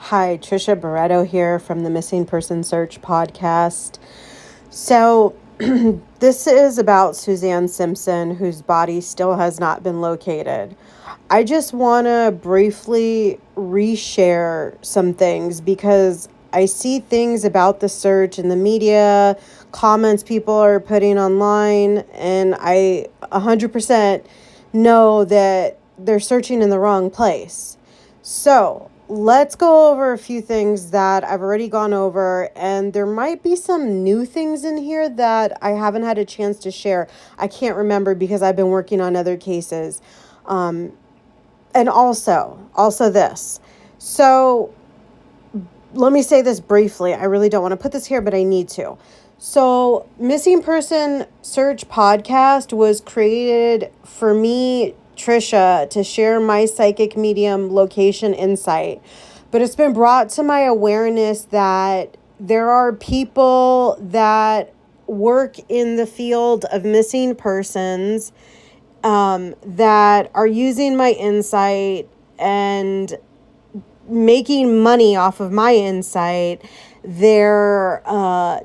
Hi, Trisha Barreto here from the Missing Person Search podcast. So, this is about Suzanne Simpson, whose body still has not been located. I just want to briefly reshare some things because I see things about the search in the media, comments people are putting online, and I 100% know that they're searching in the wrong place. So, let's go over a few things that I've already gone over, and there might be some new things in here that I haven't had a chance to share. I can't remember because I've been working on other cases. Um, and also this. So let me say this briefly. I really don't want to put this here, but I need to. So, Missing Person Search podcast was created for me, Trisha, to share my psychic medium location insight. But it's been brought to my awareness that there are people that work in the field of missing persons that are using my insight and making money off of my insight. They're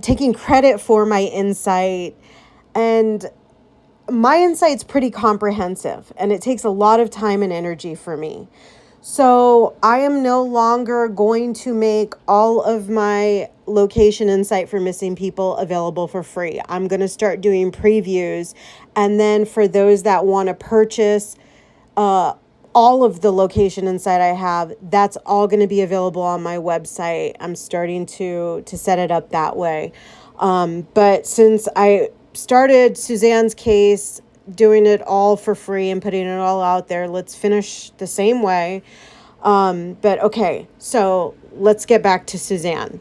taking credit for my insight. And my insight's pretty comprehensive, and it takes a lot of time and energy for me. So I am no longer going to make all of my location insight for missing people available for free. I'm going to start doing previews. And then for those that want to purchase all of the location insight I have, that's all going to be available on my website. I'm starting to set it up that way. But since I started Suzanne's case, doing it all for free and putting it all out there, let's finish the same way. But okay, so let's get back to Suzanne.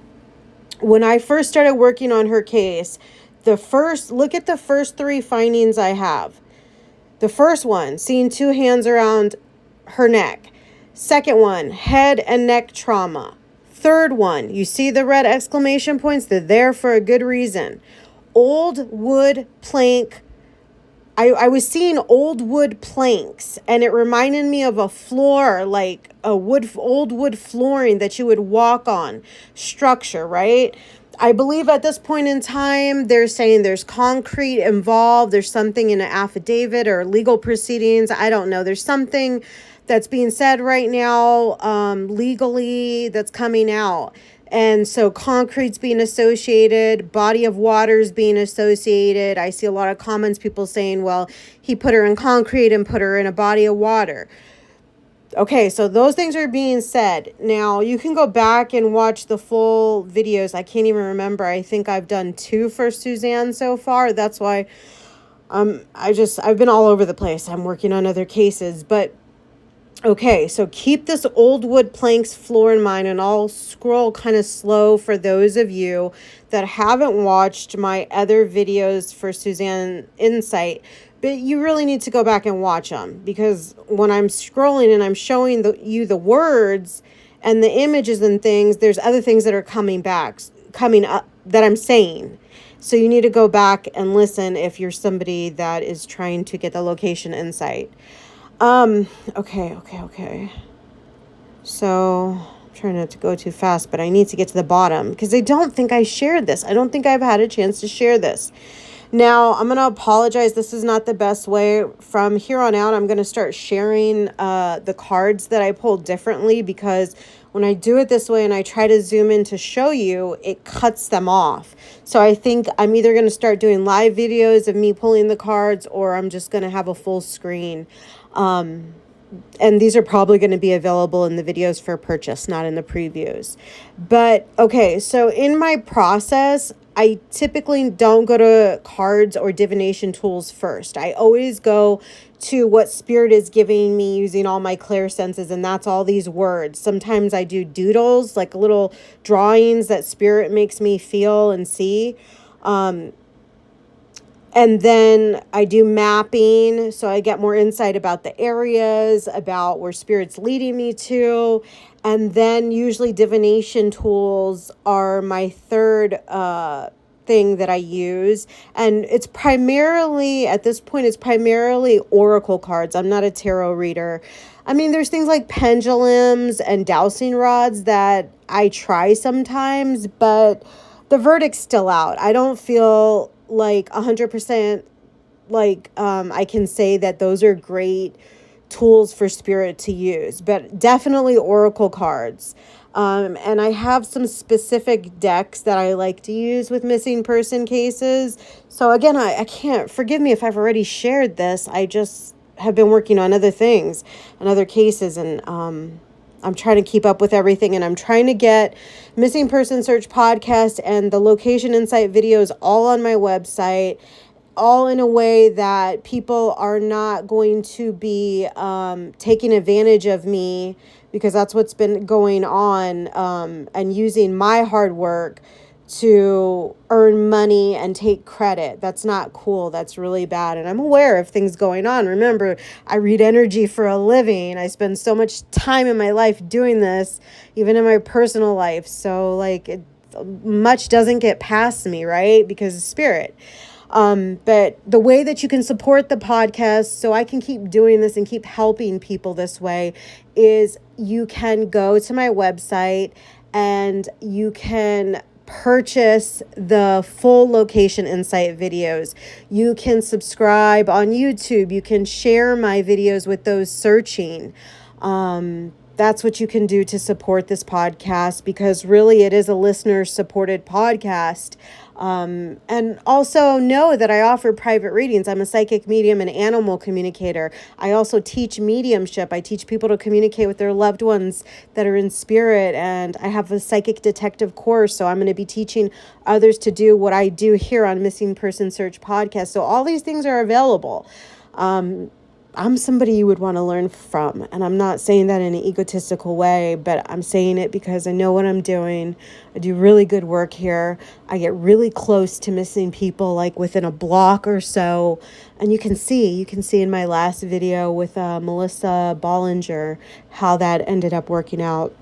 When I first started working on her case, look at the first three findings I have. The first one, seeing two hands around her neck. Second one, head and neck trauma. Third one, you see the red exclamation points? They're there for a good reason. Old wood plank. I was seeing old wood planks, and it reminded me of a floor, like old wood flooring that you would walk on, structure, right? I believe at this point in time, they're saying there's concrete involved. There's something in an affidavit or legal proceedings. I don't know. There's something that's being said right now legally that's coming out. And so concrete's being associated, body of water's being associated. I see a lot of comments, people saying, well, he put her in concrete and put her in a body of water. Okay, so those things are being said. Now, you can go back and watch the full videos. I can't even remember. I think I've done 2 for Suzanne so far. That's why I've been all over the place. I'm working on other cases, but okay, so keep this old wood planks floor in mind, and I'll scroll kind of slow for those of you that haven't watched my other videos for Suzanne Insight, but you really need to go back and watch them, because when I'm scrolling and I'm showing you the words and the images and things, there's other things that are coming up that I'm saying. So you need to go back and listen if you're somebody that is trying to get the location insight. Okay. So I'm trying not to go too fast, but I need to get to the bottom because I don't think I shared this. I don't think I've had a chance to share this. Now, I'm going to apologize. This is not the best way. From here on out, I'm going to start sharing the cards that I pulled differently, because when I do it this way and I try to zoom in to show you, it cuts them off. So I think I'm either going to start doing live videos of me pulling the cards, or I'm just going to have a full screen. And these are probably going to be available in the videos for purchase, not in the previews. But okay, so in my process, I typically don't go to cards or divination tools first. I always go to what Spirit is giving me using all my clear senses, and that's all these words. Sometimes I do doodles, like little drawings that Spirit makes me feel and see. And then I do mapping, so I get more insight about the areas, about where Spirit's leading me to. And then usually divination tools are my third thing that I use. And it's primarily, at this point, it's primarily oracle cards. I'm not a tarot reader. I mean, there's things like pendulums and dowsing rods that I try sometimes, but the verdict's still out. I don't feel like 100% like I can say that those are great tools for spirit to use, but definitely oracle cards. And I have some specific decks that I like to use with missing person cases. So again, I can't, forgive me if I've already shared this. I just have been working on other things and other cases, and I'm trying to keep up with everything, and I'm trying to get Missing Person Search podcast and the location insight videos all on my website, all in a way that people are not going to be taking advantage of me, because that's what's been going on, and using my hard work to earn money and take credit. That's not cool. That's really bad. And I'm aware of things going on. Remember, I read energy for a living. I spend so much time in my life doing this, even in my personal life. So like much doesn't get past me, right? Because of spirit. But the way that you can support the podcast so I can keep doing this and keep helping people this way is you can go to my website and you can purchase the full location insight videos. You can subscribe on YouTube. You can share my videos with those searching. That's what you can do to support this podcast, because really it is a listener supported podcast. And also know that I offer private readings. I'm a psychic medium and animal communicator. I also teach mediumship. I teach people to communicate with their loved ones that are in spirit. And I have a psychic detective course. So I'm going to be teaching others to do what I do here on Missing Person Search podcast. So all these things are available. I'm somebody you would want to learn from. And I'm not saying that in an egotistical way, but I'm saying it because I know what I'm doing. I do really good work here. I get really close to missing people, like within a block or so. And you can see in my last video with Melissa Bollinger how that ended up working out.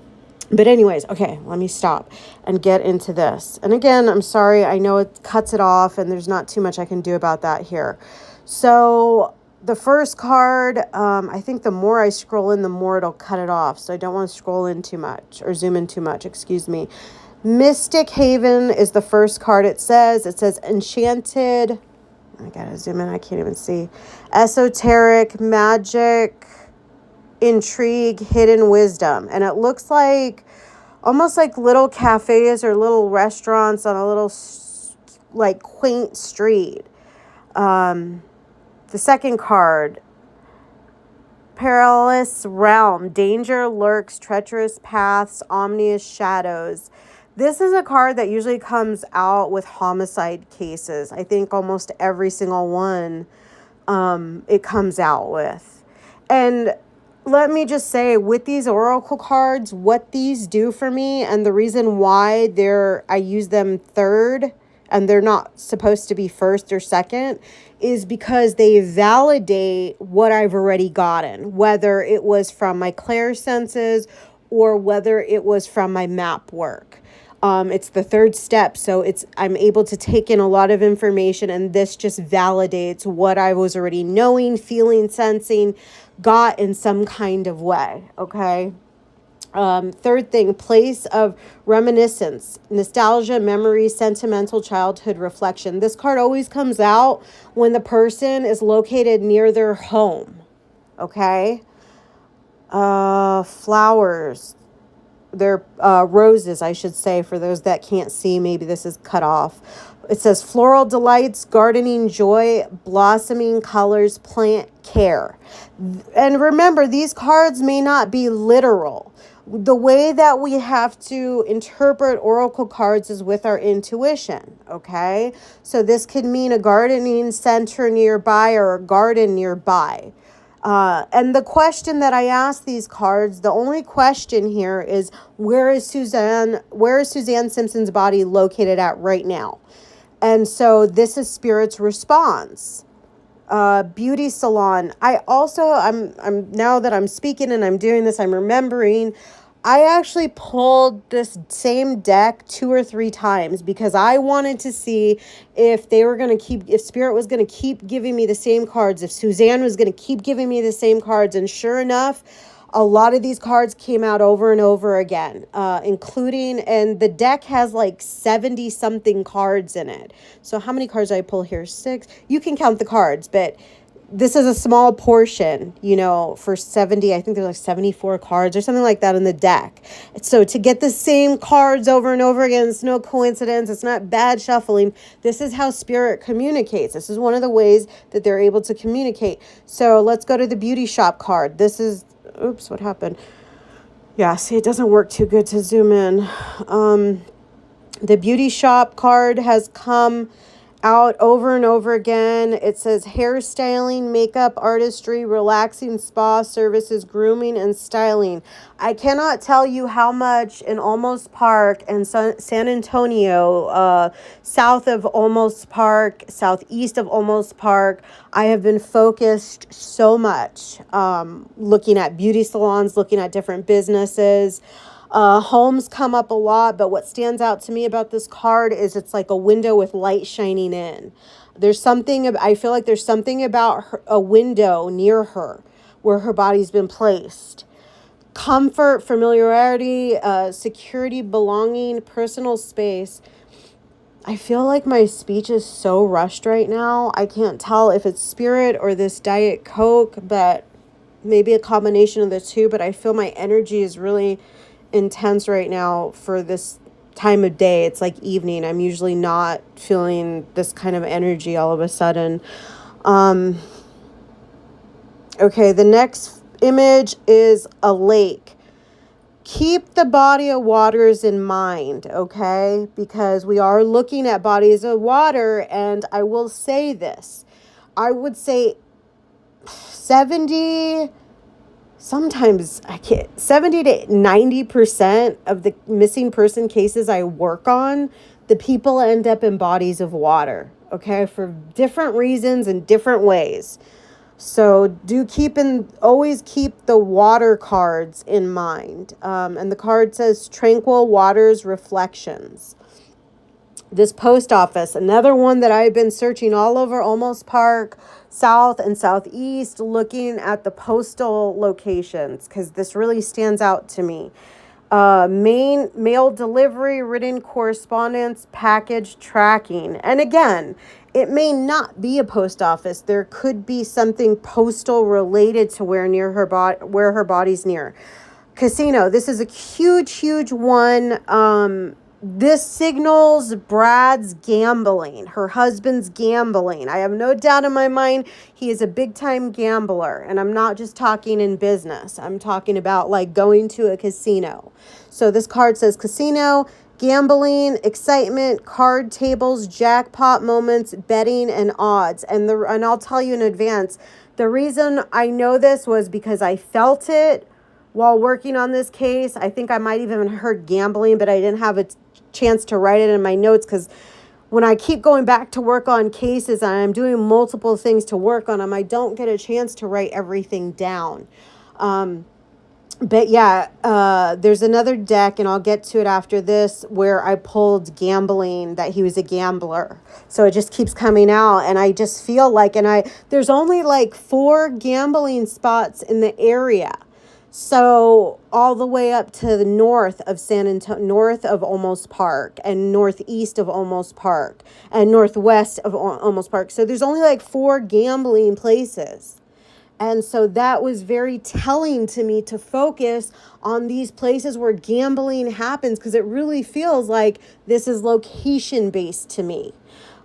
But anyways, okay, let me stop and get into this. And again, I'm sorry. I know it cuts it off and there's not too much I can do about that here. So the first card, I think the more I scroll in, the more it'll cut it off. So I don't want to scroll in too much or zoom in too much. Excuse me. Mystic Haven is the first card. It says enchanted. I gotta zoom in. I can't even see. Esoteric, magic, intrigue, hidden wisdom. And it looks like almost like little cafes or little restaurants on a little like quaint street. The second card, perilous realm, danger lurks, treacherous paths, ominous shadows. This is a card that usually comes out with homicide cases. I think almost every single one it comes out with. And let me just say, with these oracle cards, what these do for me and the reason why I use them third and they're not supposed to be first or second is because they validate what I've already gotten, whether it was from my clairsenses or whether it was from my map work. It's the third step, so I'm able to take in a lot of information, and this just validates what I was already knowing, feeling, sensing, got in some kind of way, okay? Third thing, place of reminiscence, nostalgia, memory, sentimental childhood reflection. This card always comes out when the person is located near their home, okay? Flowers. They're roses, I should say, for those that can't see. Maybe this is cut off. It says floral delights, gardening joy, blossoming colors, plant care. And remember, these cards may not be literal. The way that we have to interpret oracle cards is with our intuition, okay? So this could mean a gardening center nearby or a garden nearby. And the question that I ask these cards, the only question here is, where is Suzanne Simpson's body located at right now? And so this is Spirit's response. Beauty salon. I'm now that I'm speaking and I'm doing this, I'm remembering I actually pulled this same deck 2 or 3 times because I wanted to see if they were going to if Spirit was going to keep giving me the same cards, if Suzanne was going to keep giving me the same cards. And sure enough, a lot of these cards came out over and over again, including, and the deck has like 70 something cards in it. So how many cards did I pull here? 6. You can count the cards, but this is a small portion, for 70, I think there's like 74 cards or something like that in the deck. So to get the same cards over and over again, it's no coincidence. It's not bad shuffling. This is how Spirit communicates. This is one of the ways that they're able to communicate. So let's go to the beauty shop card. This is, oops, what happened? Yeah, see, it doesn't work too good to zoom in. The beauty shop card has come out over and over again. It says hairstyling, makeup, artistry, relaxing spa services, grooming, and styling. I cannot tell you how much in Olmos Park and San Antonio, south of Olmos Park, southeast of Olmos Park, I have been focused so much, looking at beauty salons, looking at different businesses. Homes come up a lot, but what stands out to me about this card is it's like a window with light shining in. I feel like there's something about a window near her where her body's been placed. Comfort, familiarity, security, belonging, personal space. I feel like my speech is so rushed right now. I can't tell if it's Spirit or this Diet Coke, but maybe a combination of the two, but I feel my energy is really intense right now for this time of day. It's like evening. I'm usually not feeling this kind of energy all of a sudden. Okay, the next image is a lake. Keep the body of waters in mind, okay? Because we are looking at bodies of water, and I will say this. I would say 70 to 90% of the missing person cases I work on, the people end up in bodies of water, okay, for different reasons and different ways. So always keep the water cards in mind. And the card says Tranquil Waters Reflections. This post office, another one that I've been searching all over Olmos Park, south and southeast, looking at the postal locations because this really stands out to me. Main mail delivery, written correspondence, package tracking. And again, it may not be a post office. There could be something postal related to where her body's near. Casino. This is a huge one. This signals Brad's gambling, her husband's gambling. I have no doubt in my mind he is a big-time gambler, and I'm not just talking in business. I'm talking about like going to a casino. So this card says casino, gambling, excitement, card tables, jackpot moments, betting, and odds. And I'll tell you in advance, the reason I know this was because I felt it while working on this case. I think I might even heard gambling, but I didn't have a chance to write it in my notes because when I keep going back to work on cases and I'm doing multiple things to work on them, I don't get a chance to write everything down. But yeah, there's another deck, and I'll get to it after this, where I pulled gambling, that he was a gambler. So it just keeps coming out, and I just feel like, there's only like 4 gambling spots in the area. So all the way up to the north of San Antonio, north of Olmos Park, and northeast of Olmos Park, and northwest of Olmos Park. So there's only like 4 gambling places. And so that was very telling to me to focus on these places where gambling happens, because it really feels like this is location based to me.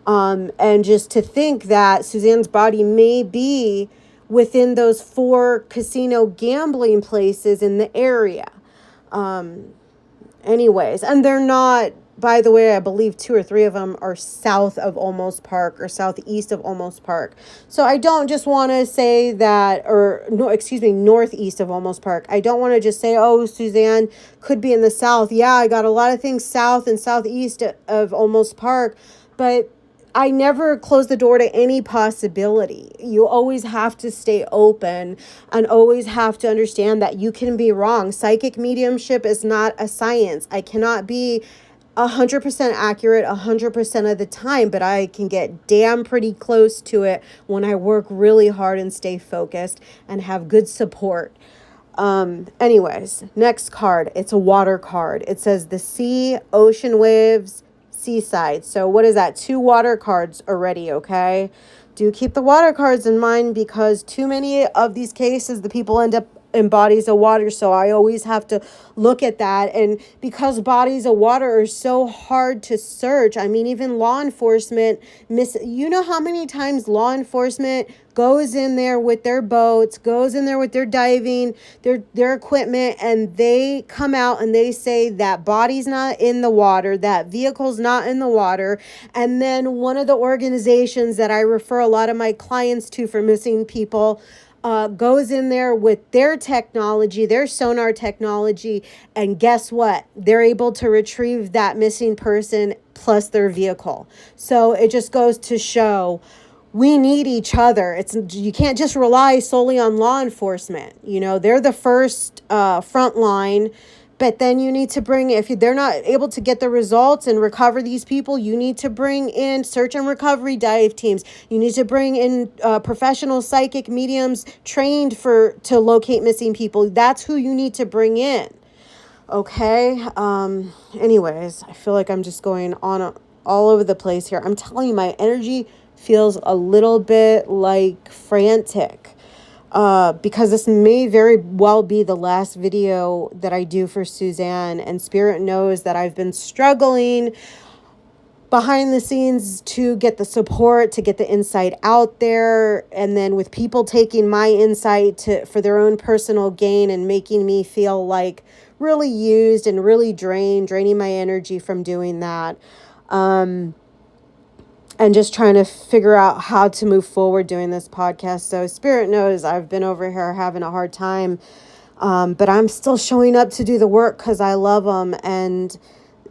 And just to think that Suzanne's body may be within those 4 casino gambling places in the area. Anyways, and they're not, by the way, I believe 2 or 3 of them are south of Olmos Park or southeast of Olmos Park. So I don't just want to say that, northeast of Olmos Park. I don't want to just say, oh, Suzanne could be in the south. Yeah, I got a lot of things south and southeast of Olmos Park, but I never close the door to any possibility. You always have to stay open and always have to understand that you can be wrong. Psychic mediumship is not a science. I cannot be 100% accurate 100% of the time, but I can get damn pretty close to it when I work really hard and stay focused and have good support. Anyways, next card. It's a water card. It says the sea, ocean waves, seaside. So what is that? 2 water cards already, okay? Do keep the water cards in mind because too many of these cases, the people end up in bodies of water. So I always have to look at that. And because bodies of water are so hard to search, I mean, even law enforcement you know how many times law enforcement goes in there with their boats, goes in there with their diving, their equipment, and they come out and they say that body's not in the water, that vehicle's not in the water. And then one of the organizations that I refer a lot of my clients to for missing people goes in there with their technology, their sonar technology, and guess what? They're able to retrieve that missing person plus their vehicle. So it just goes to show we need each other. You can't just rely solely on law enforcement. You know, they're the first front line. But then you need to bring, if they're not able to get the results and recover these people, you need to bring in search and recovery dive teams. You need to bring in professional psychic mediums trained to locate missing people. That's who you need to bring in. Okay. Anyways, I feel like I'm just going on all over the place here. I'm telling you, my energy feels a little bit like frantic. Because this may very well be the last video that I do for Suzanne, and Spirit knows that I've been struggling behind the scenes to get the support, to get the insight out there, and then with people taking my insight for their own personal gain and making me feel like really used and really draining my energy from doing that. And just trying to figure out how to move forward doing this podcast. So Spirit knows I've been over here having a hard time, but I'm still showing up to do the work because I love them and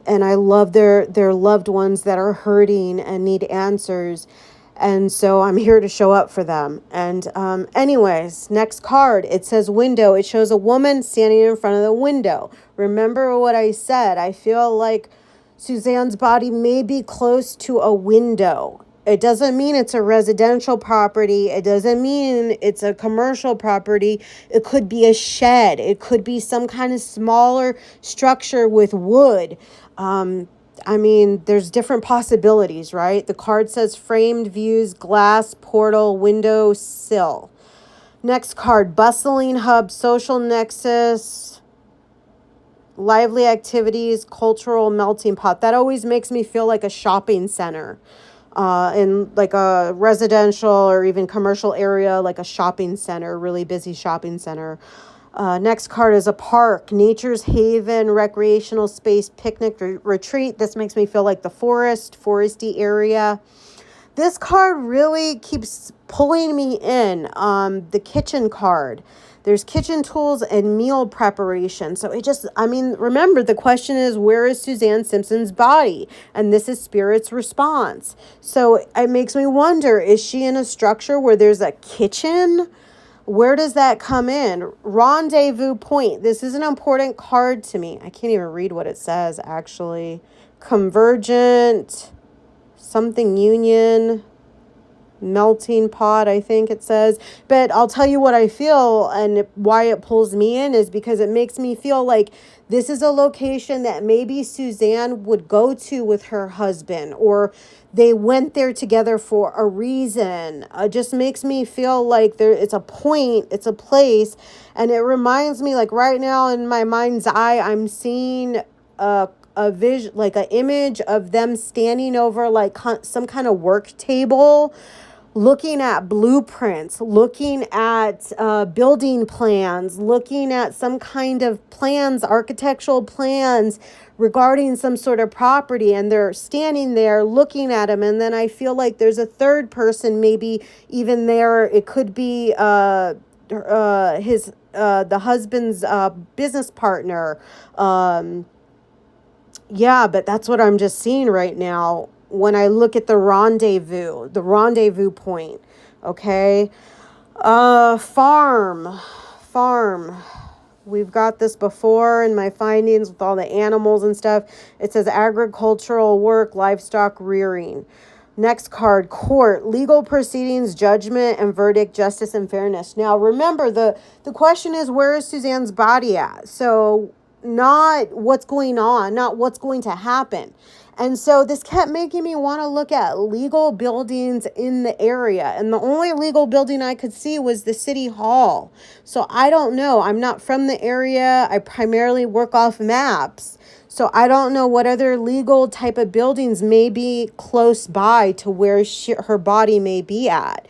I love their loved ones that are hurting and need answers. And so I'm here to show up for them. And anyways, next card, it says window. It shows a woman standing in front of the window. Remember what I said. I feel like Suzanne's body may be close to a window. It doesn't mean it's a residential property. It doesn't mean it's a commercial property. It could be a shed. It could be some kind of smaller structure with wood. I mean, there's different possibilities, right? The card says framed views, glass, portal, window, sill. Next card, bustling hub, social nexus, lively activities, cultural melting pot. That always makes me feel like a shopping center, in like a residential or even commercial area, like a shopping center, really busy shopping center. Next card is a park, nature's haven, recreational space, picnic, retreat. This makes me feel like the foresty area. This card really keeps pulling me in. The kitchen card. There's kitchen tools and meal preparation. So remember, the question is, where is Suzanne Simpson's body? And this is Spirit's response. So it makes me wonder, is she in a structure where there's a kitchen? Where does that come in? Rendezvous point. This is an important card to me. I can't even read what it says, actually. Convergent, something union, melting pot, I think it says. But I'll tell you what I feel and why it pulls me in is because it makes me feel like this is a location that maybe Suzanne would go to with her husband, or they went there together for a reason. It just makes me feel like it's a point, it's a place. And it reminds me, like right now in my mind's eye, I'm seeing a vision, like an image of them standing over like some kind of work table, looking at blueprints, looking at building plans, looking at some kind of plans, architectural plans regarding some sort of property, and they're standing there looking at them. And then I feel like there's a third person, maybe even there. It could be the husband's business partner. Yeah, but that's what I'm just seeing right now when I look at the rendezvous point. Okay. Farm. We've got this before in my findings with all the animals and stuff. It says agricultural work, livestock rearing. Next card, court, legal proceedings, judgment and verdict, justice and fairness. Now, remember, the question is, where is Suzanne's body at? So not what's going on, not what's going to happen. And so this kept making me want to look at legal buildings in the area. And the only legal building I could see was the city hall. So I don't know. I'm not from the area. I primarily work off maps. So I don't know what other legal type of buildings may be close by to where her body may be at.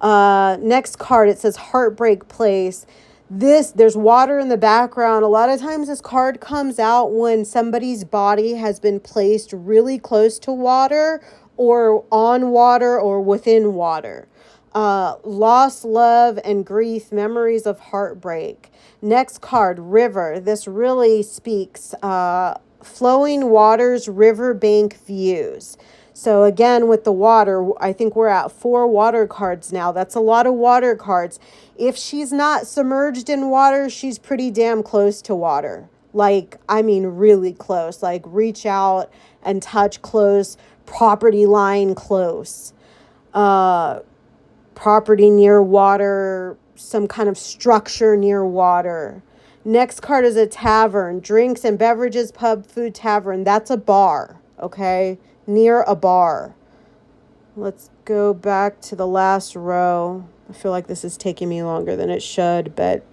Next card, it says heartbreak place. There's water in the background. A lot of times this card comes out when somebody's body has been placed really close to water or on water or within water. Loss, love, and grief, memories of heartbreak. Next card, river. This really speaks flowing waters, riverbank views. So again, with the water, I think we're at 4 water cards now. That's a lot of water cards. If she's not submerged in water, she's pretty damn close to water. Like, I mean, really close. Like, reach out and touch close, property line close. Property near water, some kind of structure near water. Next card is a tavern, drinks and beverages, pub, food, tavern. That's a bar, okay? Near a bar. Let's go back to the last row. I feel like this is taking me longer than it should, but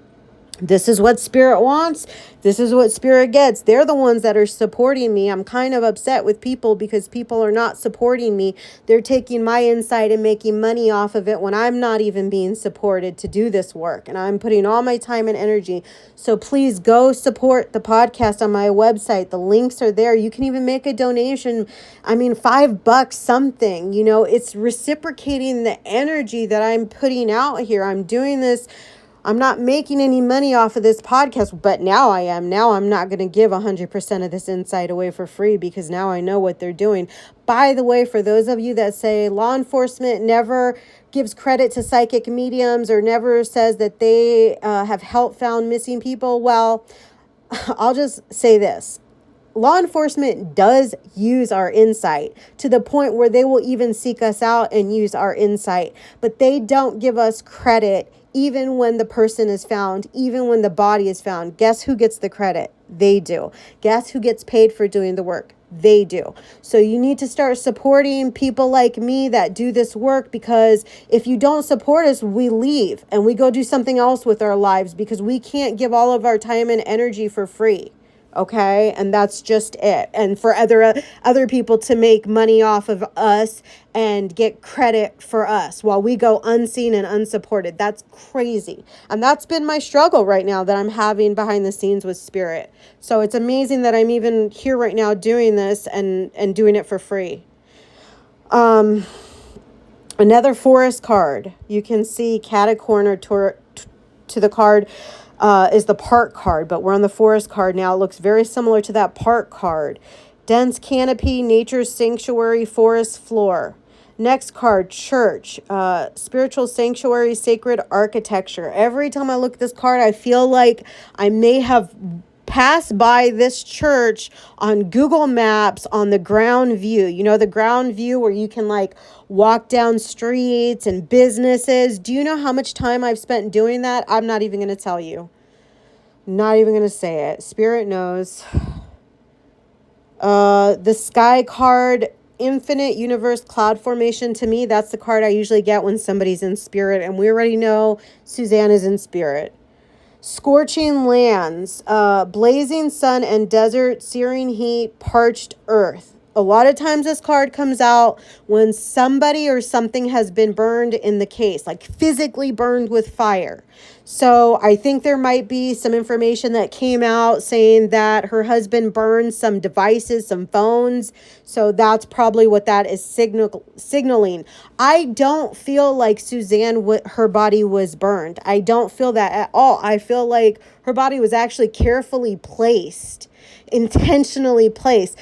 this is what Spirit wants. This is what Spirit gets. They're the ones that are supporting me. I'm kind of upset with people because people are not supporting me. They're taking my insight and making money off of it when I'm not even being supported to do this work. And I'm putting all my time and energy. So please go support the podcast on my website. The links are there. You can even make a donation. I mean, $5 something. You know, it's reciprocating the energy that I'm putting out here. I'm doing this. I'm not making any money off of this podcast, but now I am. Now I'm not going to give 100% of this insight away for free because now I know what they're doing. By the way, for those of you that say law enforcement never gives credit to psychic mediums or never says that they have helped found missing people, well, I'll just say this. Law enforcement does use our insight to the point where they will even seek us out and use our insight, but they don't give us credit even when the person is found, even when the body is found. Guess who gets the credit? They do. Guess who gets paid for doing the work? They do. So you need to start supporting people like me that do this work, because if you don't support us, we leave and we go do something else with our lives because we can't give all of our time and energy for free. Okay, and that's just it. And for other people to make money off of us and get credit for us while we go unseen and unsupported. That's crazy. And that's been my struggle right now that I'm having behind the scenes with Spirit. So it's amazing that I'm even here right now doing this and doing it for free. Another forest card. You can see catacorner to the card. Is the park card, but we're on the forest card now. It looks very similar to that park card. Dense canopy, nature's sanctuary, forest floor. Next card, church, spiritual sanctuary, sacred architecture. Every time I look at this card, I feel like I may have passed by this church on Google Maps on the ground view. You know, the ground view where you can like walk down streets and businesses. Do you know how much time I've spent doing that? I'm not even going to tell you. Not even going to say it. Spirit knows. The sky card, infinite universe cloud formation. To me, that's the card I usually get when somebody's in spirit. And we already know Suzanne is in spirit. Scorching lands, blazing sun and desert, searing heat, parched earth. A lot of times this card comes out when somebody or something has been burned in the case, like physically burned with fire. So I think there might be some information that came out saying that her husband burned some devices, some phones. So that's probably what that is signaling. I don't feel like Suzanne, her body was burned. I don't feel that at all. I feel like her body was actually carefully placed, intentionally placed.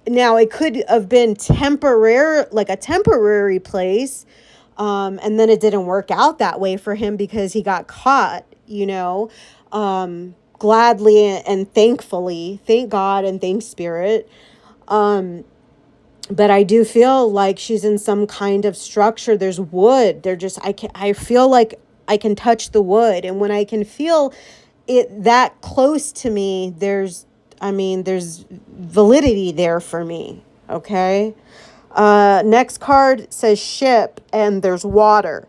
Now it could have been temporary, like a temporary place. And then it didn't work out that way for him because he got caught, gladly and thankfully, thank God and thank Spirit. But I do feel like she's in some kind of structure. There's wood. I feel like I can touch the wood. And when I can feel it that close to me, there's validity there for me. Okay. Next card says ship, and there's water.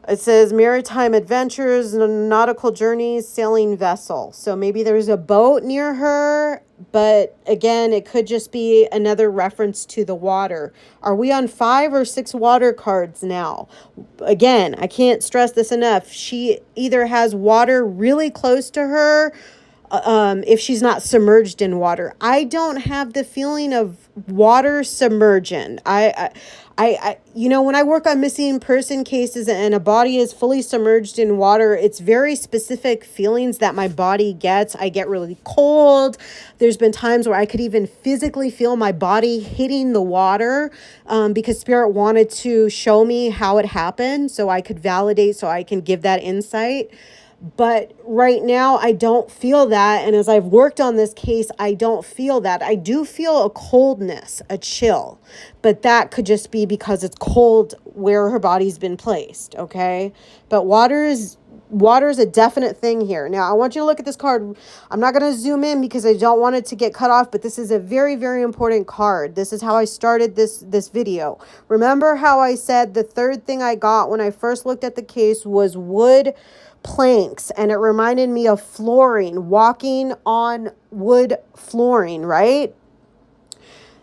It says maritime adventures, nautical journeys, sailing vessel. So maybe there's a boat near her, but again, it could just be another reference to the water. Are we on 5 or 6 water cards now? Again, I can't stress this enough. She either has water really close to her, if she's not submerged in water. I don't have the feeling of water submersion. When I work on missing person cases and a body is fully submerged in water, it's very specific feelings that my body gets. I get really cold. There's been times where I could even physically feel my body hitting the water, because Spirit wanted to show me how it happened so I could validate, so I can give that insight. But right now, I don't feel that. And as I've worked on this case, I don't feel that. I do feel a coldness, a chill. But that could just be because it's cold where her body's been placed, okay? But water is a definite thing here. Now, I want you to look at this card. I'm not going to zoom in because I don't want it to get cut off, but this is a very, very important card. This is how I started this video. Remember how I said the third thing I got when I first looked at the case was wood planks, and it reminded me of flooring, walking on wood flooring, right?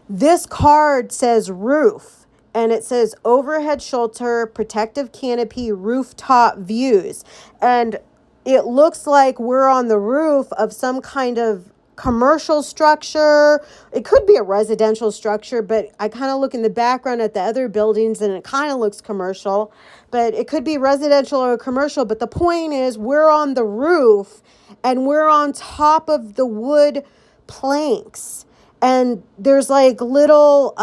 This card says roof, and it says overhead shelter, protective canopy, rooftop views. And it looks like we're on the roof of some kind of commercial structure. It could be a residential structure, but I kind of look in the background at the other buildings and it kind of looks commercial, but it could be residential or commercial. But the point is we're on the roof and we're on top of the wood planks, and there's like little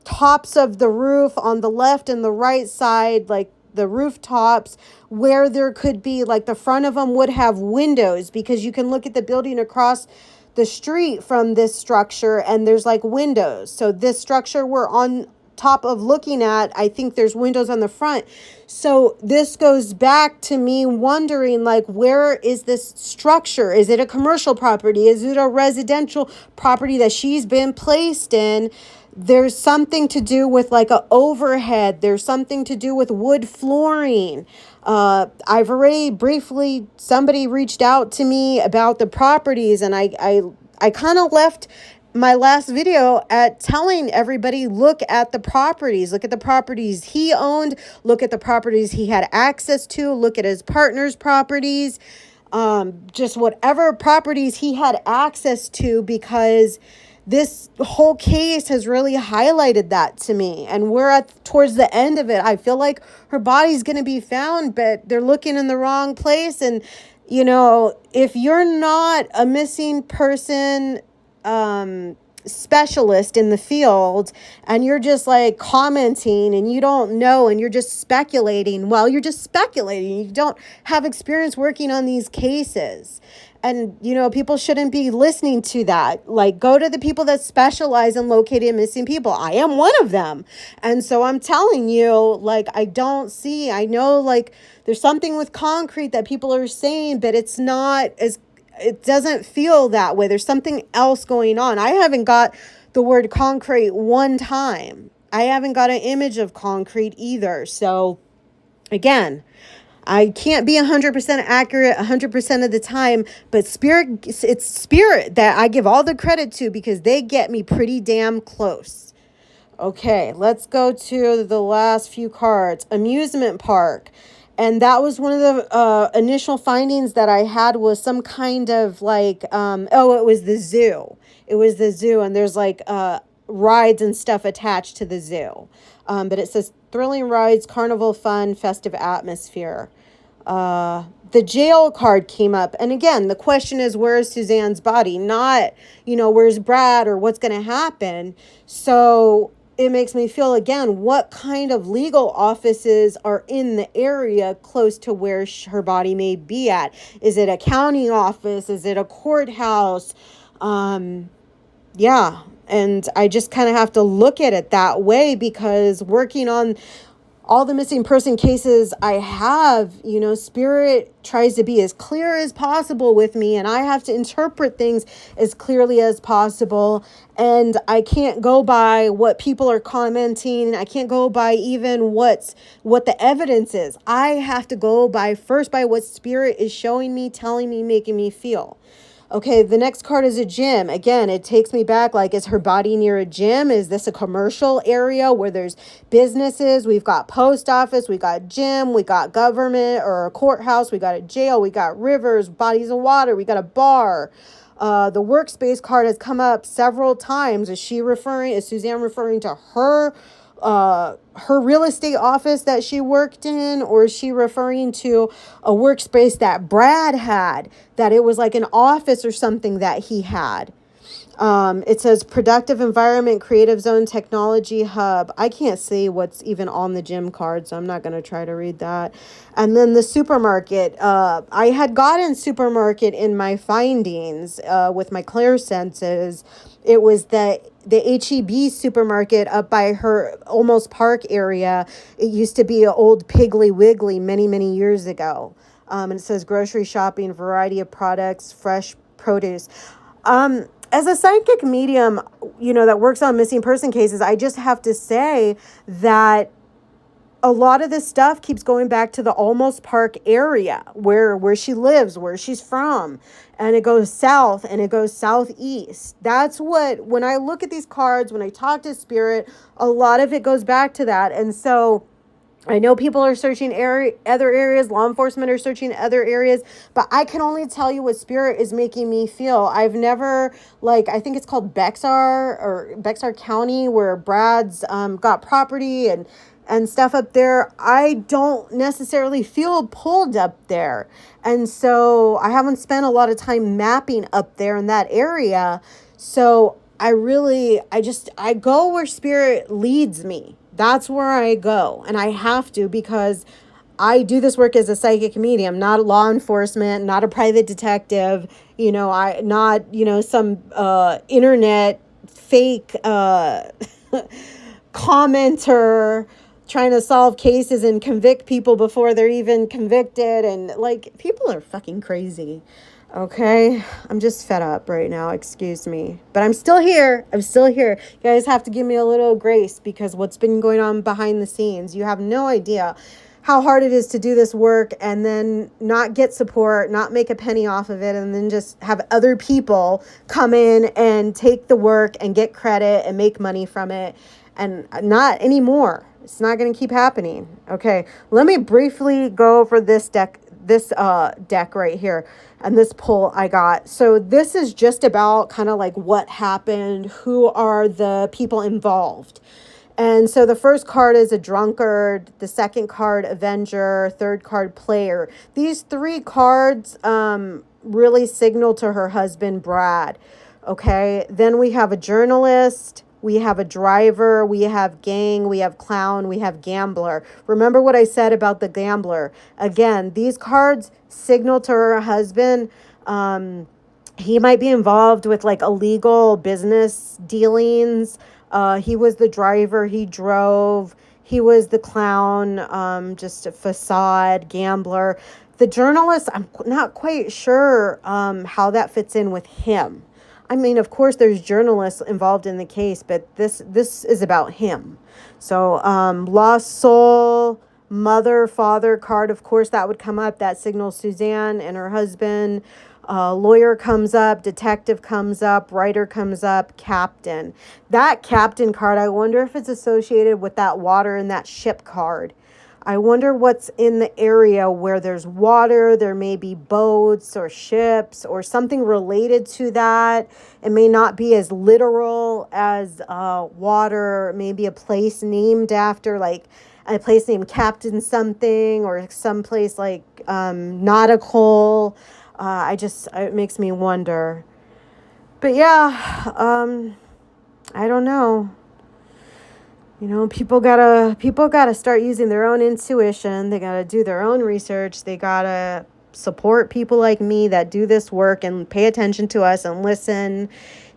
tops of the roof on the left and the right side, like the rooftops, where there could be, like, the front of them would have windows, because you can look at the building across the street from this structure and there's like windows. So this structure we're on top of looking at, I think there's windows on the front. So this goes back to me wondering, like, where is this structure? Is it a commercial property? Is it a residential property that she's been placed in? There's something to do with like a overhead. There's something to do with wood flooring. I've already briefly, somebody reached out to me about the properties, and I kind of left my last video at telling everybody, look at the properties he owned, look at the properties he had access to, look at his partner's properties, just whatever properties he had access to, because this whole case has really highlighted that to me. And we're towards the end of it. I feel like her body's going to be found, but they're looking in the wrong place. And, if you're not a missing person specialist in the field, and you're just like commenting and you don't know and you're just speculating, you're just speculating. You don't have experience working on these cases. And, people shouldn't be listening to that. Like, go to the people that specialize in locating missing people. I am one of them. And so I'm telling you, like, I know, like, there's something with concrete that people are saying, but it doesn't feel that way. There's something else going on. I haven't got the word concrete one time. I haven't got an image of concrete either. So, again, I can't be 100% accurate 100% of the time, but it's Spirit that I give all the credit to, because they get me pretty damn close. Okay, let's go to the last few cards. Amusement park. And that was one of the initial findings that I had, was some kind of like, it was the zoo. It was the zoo, and there's like rides and stuff attached to the zoo. But it says thrilling rides, carnival fun, festive atmosphere. The jail card came up. And again, the question is, where's Suzanne's body? Not, where's Brad or what's going to happen. So it makes me feel, again, what kind of legal offices are in the area close to where her body may be at? Is it a county office? Is it a courthouse? Yeah. And I just kind of have to look at it that way, because working on all the missing person cases I have, Spirit tries to be as clear as possible with me, and I have to interpret things as clearly as possible. And I can't go by what people are commenting. I can't go by even what the evidence is. I have to go by what Spirit is showing me, telling me, making me feel. Okay, the next card is a gym. Again, it takes me back, like, is her body near a gym? Is this a commercial area where there's businesses? We've got post office, we got gym, we got government or a courthouse, we got a jail, we got rivers, bodies of water, we got a bar. The workspace card has come up several times. Is Suzanne referring to her real estate office that she worked in, or is she referring to a workspace that Brad had, that it was like an office or something that he had? It says productive environment, creative zone, technology hub. I can't see what's even on the gym card, so I'm not going to try to read that. And then the supermarket. I had gotten supermarket in my findings with my clairsenses. It was the HEB supermarket up by her Almost Park area. It used to be an old Piggly Wiggly many, many years ago. And it says grocery shopping, variety of products, fresh produce. As a psychic medium, that works on missing person cases, I just have to say that a lot of this stuff keeps going back to the Almost Park area where she lives, where she's from. And it goes south and it goes southeast. That's when I look at these cards, when I talk to Spirit, a lot of it goes back to that. And so I know people are searching other areas, law enforcement are searching other areas, but I can only tell you what Spirit is making me feel. I've never, I think it's called Bexar County, where Brad's got property and stuff up there. I don't necessarily feel pulled up there. And so I haven't spent a lot of time mapping up there in that area. So I go where Spirit leads me. That's where I go. And I have to, because I do this work as a psychic medium, not law enforcement, not a private detective, some internet fake commenter trying to solve cases and convict people before they're even convicted. And people are fucking crazy. Okay, I'm just fed up right now, excuse me. But I'm still here. You guys have to give me a little grace, because what's been going on behind the scenes, you have no idea how hard it is to do this work and then not get support, not make a penny off of it, and then just have other people come in and take the work and get credit and make money from it. And not anymore. It's not going to keep happening. Okay, let me briefly go over this deck right here and this pull I got. So this is just about kind of like what happened, who are the people involved. And so the first card is a drunkard, the second card avenger, third card player. These three cards really signal to her husband Brad. Okay, then we have a journalist, we have a driver, we have gang, we have clown, we have gambler. Remember what I said about the gambler. Again, these cards signal to her husband. He might be involved with illegal business dealings. He was the driver, he drove. He was the clown, just a facade, gambler. The journalist, I'm not quite sure how that fits in with him. I mean, of course, there's journalists involved in the case, but this is about him. So, lost soul, mother, father card, of course, that would come up. That signals Suzanne and her husband. Lawyer comes up, detective comes up, writer comes up, captain. That captain card, I wonder if it's associated with that water and that ship card. I wonder what's in the area where there's water. There may be boats or ships or something related to that. It may not be as literal as water, maybe a place named after, like a place named Captain something, or some place like nautical. It makes me wonder. But yeah, I don't know. People gotta start using their own intuition. They gotta do their own research. They gotta support people like me that do this work and pay attention to us and listen.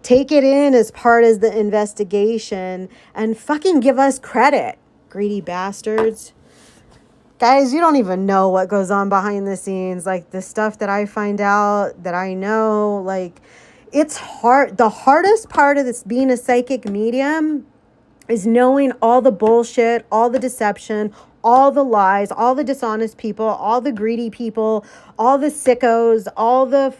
Take it in as part of the investigation and fucking give us credit, greedy bastards. Guys, you don't even know what goes on behind the scenes. Like the stuff that I find out, that I know, like it's hard. The hardest part of this being a psychic medium is knowing all the bullshit, all the deception, all the lies, all the dishonest people, all the greedy people, all the sickos, all the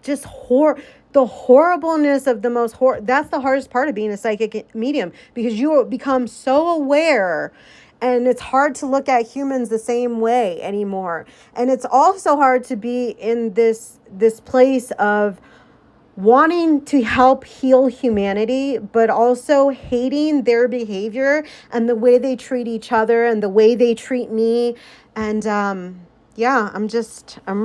just the horribleness of the most that's the hardest part of being a psychic medium, because you become so aware, and it's hard to look at humans the same way anymore. And it's also hard to be in this place of wanting to help heal humanity, but also hating their behavior and the way they treat each other and the way they treat me. And yeah, I'm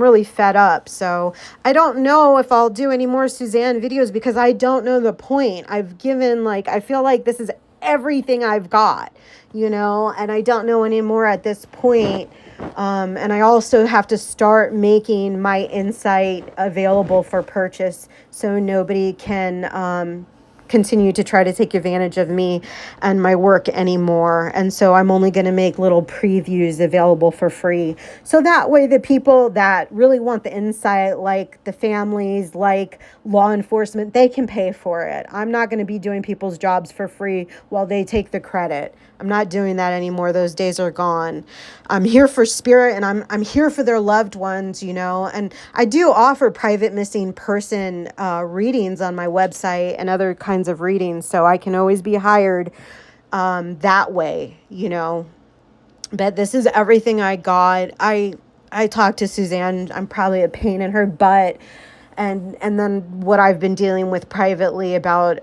really fed up. So I don't know if I'll do any more Suzanne videos, because I don't know the point. I've given, I feel like this is everything I've got, and I don't know anymore at this point. And I also have to start making my insight available for purchase, so nobody can continue to try to take advantage of me and my work anymore. And so I'm only going to make little previews available for free. So that way the people that really want the insight, like the families, like law enforcement, they can pay for it. I'm not going to be doing people's jobs for free while they take the credit. I'm not doing that anymore. Those days are gone. I'm here for spirit, and I'm here for their loved ones, and I do offer private missing person readings on my website and other kinds of readings. So I can always be hired that way, but this is everything I got. I talked to Suzanne. I'm probably a pain in her butt. And then what I've been dealing with privately about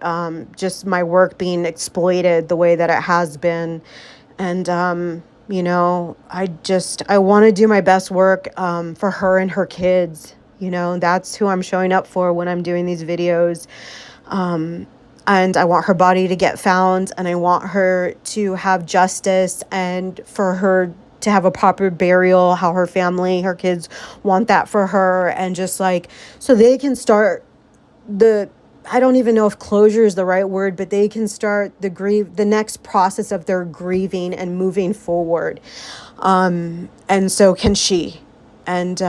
just my work being exploited the way that it has been. And, I want to do my best work for her and her kids. That's who I'm showing up for when I'm doing these videos. And I want her body to get found, and I want her to have justice, and for her to have a proper burial, how her family, her kids want that for her. And just so they can start I don't even know if closure is the right word, but they can start the next process of their grieving and moving forward. And so can she. And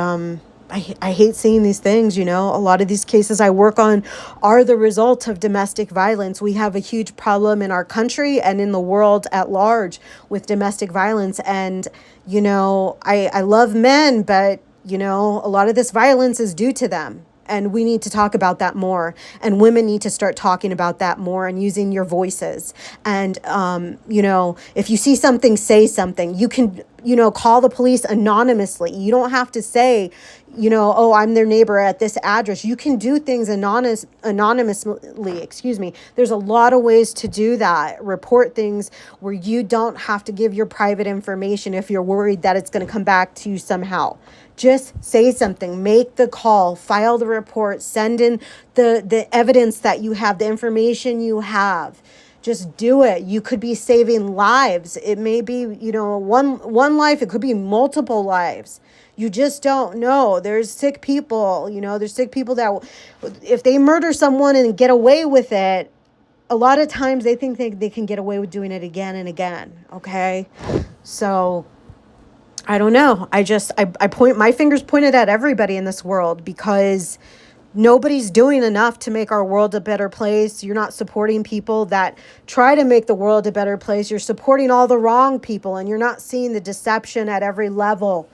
I hate seeing these things, A lot of these cases I work on are the result of domestic violence. We have a huge problem in our country and in the world at large with domestic violence. And, I love men, but, a lot of this violence is due to them. And we need to talk about that more. And women need to start talking about that more and using your voices. And, if you see something, say something. You can, call the police anonymously. You don't have to say, oh, I'm their neighbor at this address. You can do things anonymously, There's a lot of ways to do that. Report things where you don't have to give your private information if you're worried that it's going to come back to you somehow. Just say something, make the call, file the report, send in the evidence that you have, the information you have. Just do it. You could be saving lives. It may be, one life. It could be multiple lives. You just don't know. There's sick people, there's sick people that if they murder someone and get away with it, a lot of times they think they can get away with doing it again and again. Okay. So I don't know. I point my fingers pointed at everybody in this world, because nobody's doing enough to make our world a better place. You're not supporting people that try to make the world a better place. You're supporting all the wrong people, and you're not seeing the deception at every level.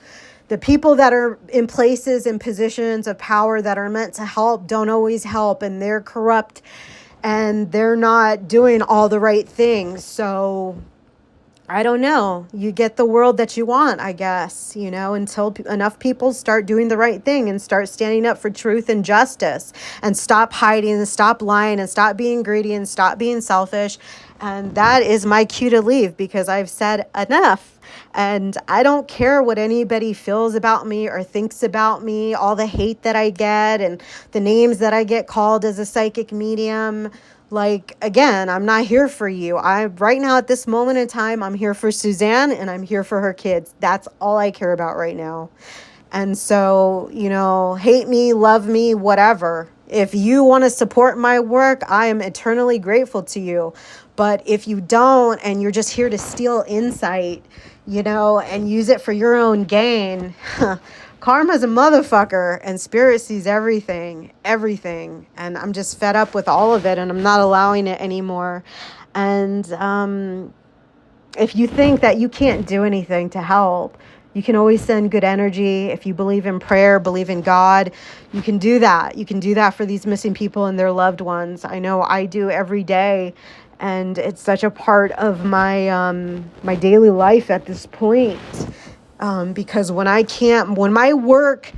The people that are in places and positions of power that are meant to help don't always help, and they're corrupt, and they're not doing all the right things. So I don't know. You get the world that you want, I guess, until enough people start doing the right thing and start standing up for truth and justice and stop hiding and stop lying and stop being greedy and stop being selfish. And that is my cue to leave, because I've said enough. And I don't care what anybody feels about me or thinks about me, all the hate that I get and the names that I get called as a psychic medium. Like, again, I'm not here for you. Right now at this moment in time, I'm here for Suzanne and I'm here for her kids. That's all I care about right now. And so, hate me, love me, whatever. If you want to support my work, I am eternally grateful to you. But if you don't, and you're just here to steal insight, and use it for your own gain, karma's a motherfucker, and spirit sees everything. And I'm just fed up with all of it, and I'm not allowing it anymore. And if you think that you can't do anything to help, you can always send good energy. If you believe in prayer, believe in God, you can do that. You can do that for these missing people and their loved ones. I know I do every day. And it's such a part of my my daily life at this point. Because when my work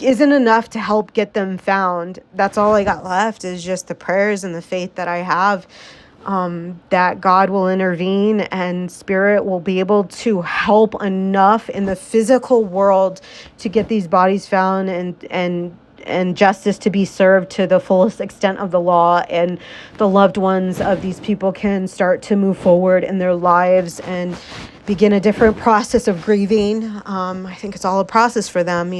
isn't enough to help get them found, that's all I got left is just the prayers and the faith that I have, that God will intervene and spirit will be able to help enough in the physical world to get these bodies found and justice to be served to the fullest extent of the law, and the loved ones of these people can start to move forward in their lives and begin a different process of grieving. I think it's all a process for them,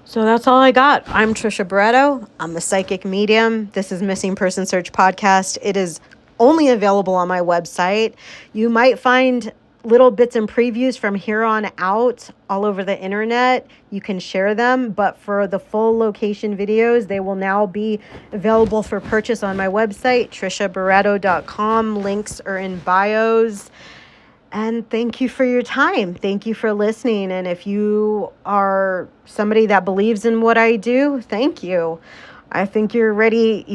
So that's all I got. I'm Trisha Barretto. I'm a psychic medium. This is Missing Person Search Podcast. It is only available on my website. You might find little bits and previews from here on out all over the internet. You can share them, but for the full location videos, they will now be available for purchase on my website, trishabarretto.com. Links are in bios. And thank you for your time. Thank you for listening. And if you are somebody that believes in what I do, thank you. I think you're ready,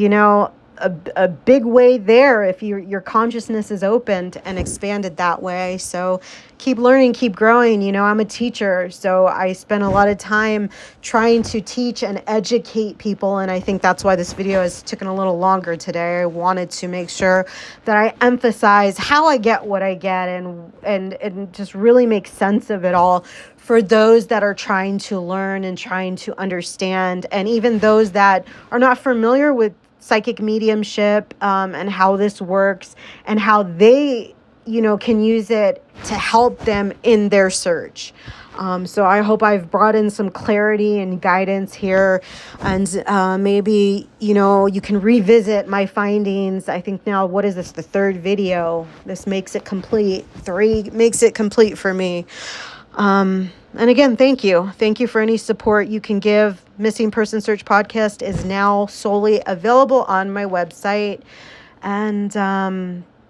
a big way there if your consciousness is opened and expanded that way. So keep learning, keep growing. I'm a teacher, so I spend a lot of time trying to teach and educate people. And I think that's why this video has taken a little longer today. I wanted to make sure that I emphasize how I get what I get and just really make sense of it all for those that are trying to learn and trying to understand, and even those that are not familiar with psychic mediumship, and how this works and how they, can use it to help them in their search. So I hope I've brought in some clarity and guidance here, and maybe, you can revisit my findings. I think now, what is this, the third video? This makes it complete. 3 makes it complete for me. And again, thank you. Thank you for any support you can give. Missing Person Search Podcast is now solely available on my website. And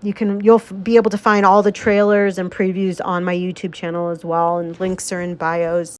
you'll be able to find all the trailers and previews on my YouTube channel as well. And links are in bios.